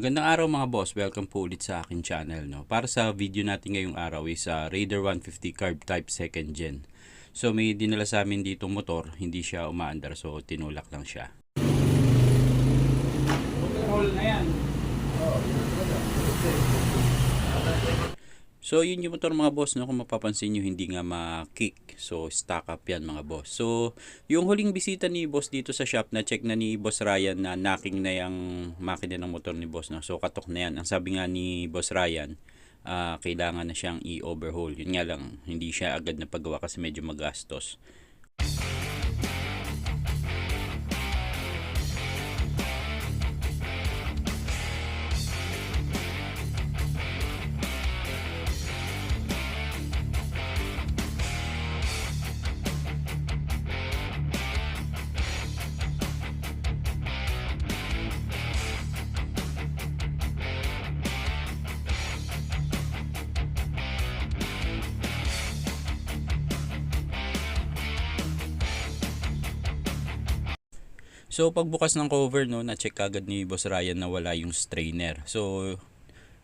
Magandang araw mga boss, welcome po ulit sa akin channel. No? Para sa video natin ngayong araw is Raider 150 Carb Type 2nd Gen. So may dinala sa amin ditong motor, hindi siya umaandar so tinulak lang siya. Roll na yan. So yun yung motor mga boss, no? Kung mapapansin nyo hindi nga ma-kick. So stock up yan mga boss. So yung huling bisita ni boss dito sa shop, na check na ni boss Ryan na knocking na yung makina ng motor ni boss, no? So katok na yan. Ang sabi nga ni boss Ryan, kailangan na siyang i-overhaul. Yun nga lang, hindi siya agad na paggawa kasi medyo magastos. So pagbukas ng cover, no, na-check agad ni Boss Ryan na wala yung strainer. So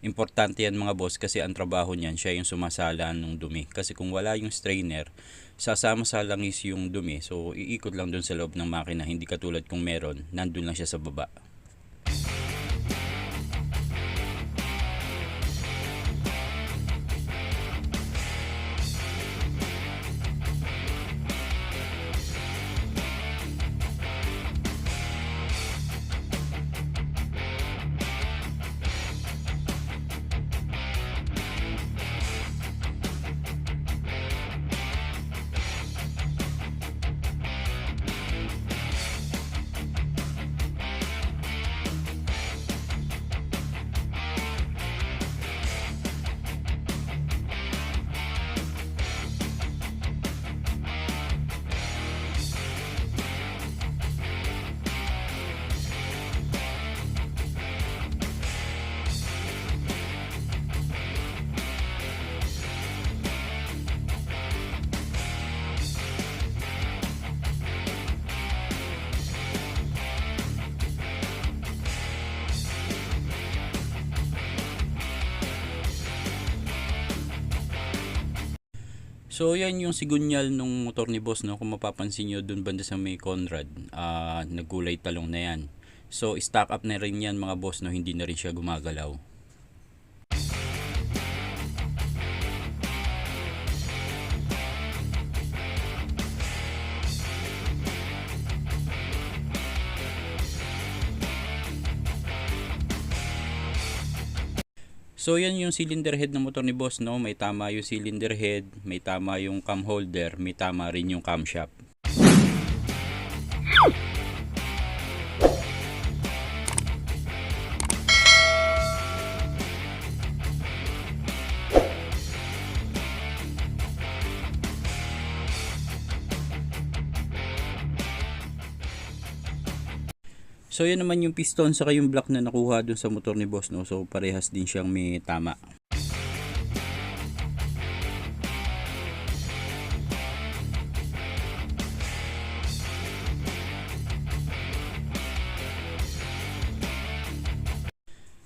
importante yan mga boss kasi ang trabaho niyan, siya yung sumasala ng dumi. Kasi kung wala yung strainer, sasama sa langis yung dumi. So iikot lang dun sa loob ng makina, hindi katulad kung meron, nandun lang siya sa baba. So yan yung sigunyal nung motor ni boss, no. Kung mapapansin nyo dun banda sa may Conrad, nagkulay talong na yan. So stock up na rin yan mga boss, no, hindi na rin siya gumagalaw. So yan yung cylinder head ng motor ni boss, no. May tama yung cylinder head, may tama yung cam holder, may tama rin yung camshaft. So yan naman yung piston saka yung block na nakuha dun sa motor ni boss, no. So parehas din siyang may tama.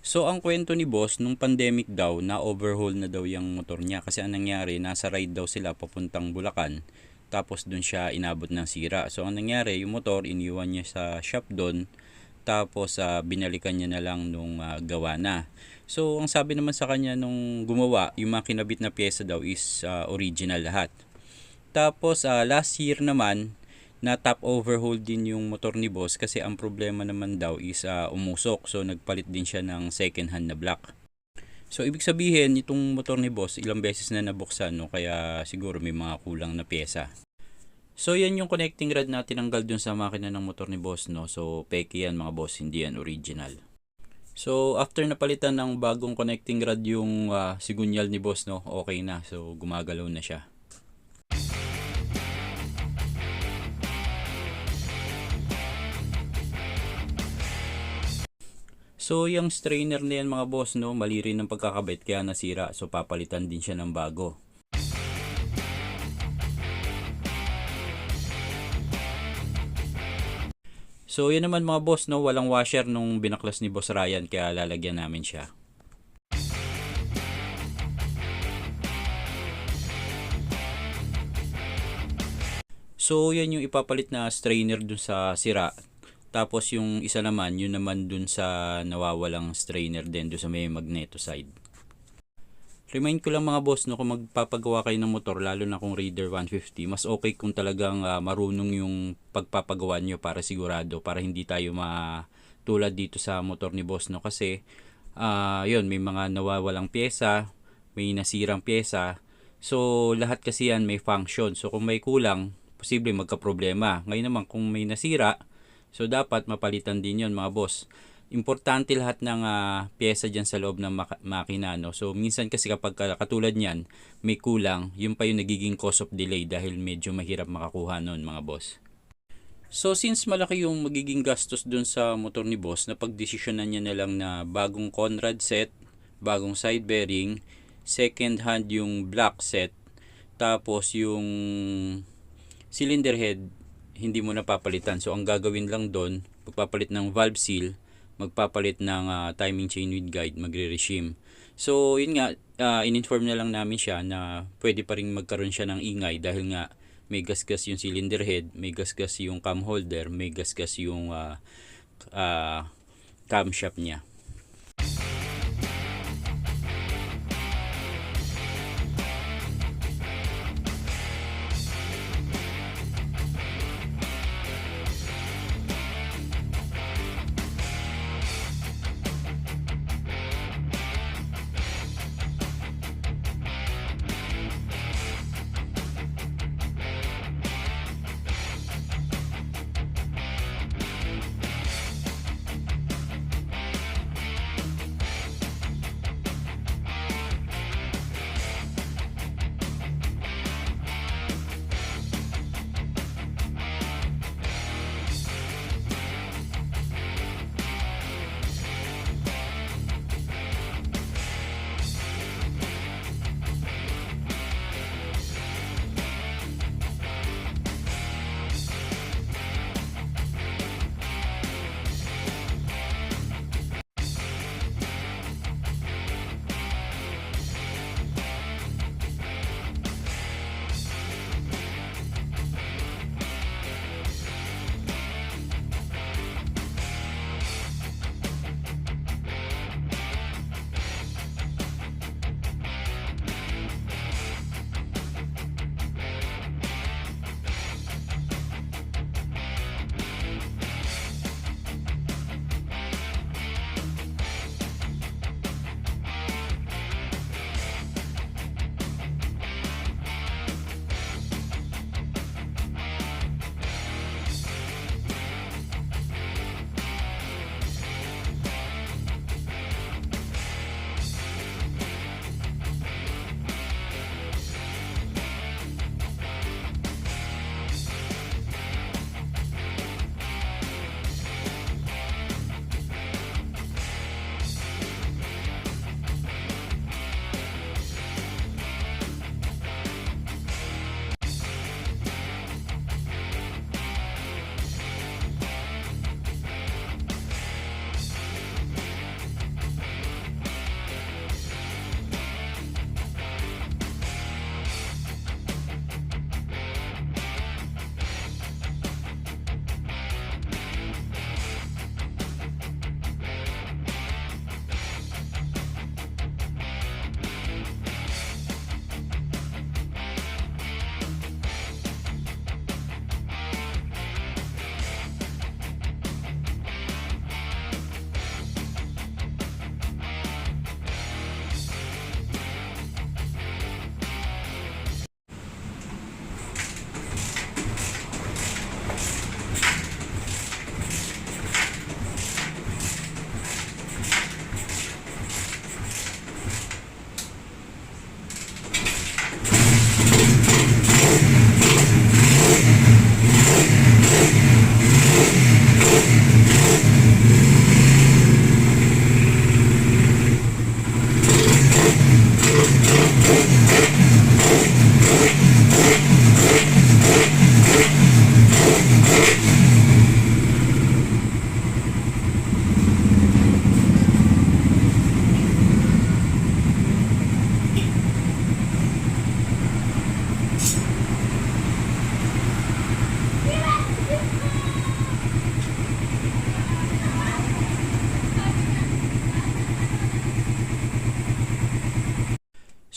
So ang kwento ni boss, nung pandemic daw, na overhaul na daw yung motor niya kasi ang nangyari, nasa ride daw sila papuntang Bulacan. Tapos dun siya inabot ng sira. So ang nangyari, yung motor iniwan niya sa shop doon. Tapos binalikan niya na lang nung gawa na. So ang sabi naman sa kanya nung gumawa, yung mga kinabit na pyesa daw is original lahat. Tapos last year naman, na top overhaul din yung motor ni boss kasi ang problema naman daw is umusok. So nagpalit din siya ng second hand na block. So ibig sabihin itong motor ni boss ilang beses na nabuksan, no, kaya siguro may mga kulang na pyesa. So yan yung connecting rod na tinanggal dun sa makina ng motor ni boss, no. So peke yan mga boss, hindi yan original. So after napalitan ng bagong connecting rod yung sigunyal ni boss, no, okay na. So gumagalaw na siya. So yung strainer na yan mga boss, no, mali rin ng pagkakabit kaya nasira. So papalitan din siya ng bago. So yun naman mga boss, no, walang washer nung binaklas ni Boss Ryan kaya lalagyan namin siya. So yan yung ipapalit na strainer dun sa sira. Tapos yung isa naman, yun naman dun sa nawawalang strainer din dun sa may magneto side. Remind ko lang mga boss, no, kung magpapagawa kayo ng motor, lalo na kung Raider 150, mas okay kung talagang marunong yung pagpapagawa nyo para sigurado, para hindi tayo matulad dito sa motor ni boss, no, kasi yun, may mga nawawalang pyesa, may nasirang pyesa, so lahat kasi yan may function, so kung may kulang, posible magka-problema. Ngayon naman kung may nasira, so dapat mapalitan din yun mga boss. Importante lahat ng pyesa dyan sa loob ng makina, no? So minsan kasi kapag katulad niyan may kulang, yun pa yung nagiging cause of delay dahil medyo mahirap makakuha nun mga boss. So since malaki yung magiging gastos dun sa motor ni boss, napagdesisyonan niya na lang na bagong Conrad set, bagong side bearing, second hand yung black set, tapos yung cylinder head hindi mo napapalitan. So ang gagawin lang doon, magpapalit ng valve seal, magpapalit ng timing chain with guide, magre-regime. So yun nga, in-inform na lang namin siya na pwede pa rin magkaroon siya ng ingay dahil nga may gasgas yung cylinder head, may gasgas yung cam holder, may gasgas yung camshaft niya.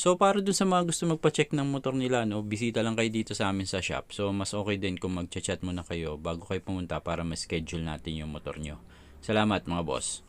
So para dun sa mga gusto magpa-check ng motor nila, no, bisita lang kayo dito sa amin sa shop. So mas okay din kung mag-chat muna kayo bago kayo pumunta para ma-schedule natin yung motor nyo. Salamat mga boss.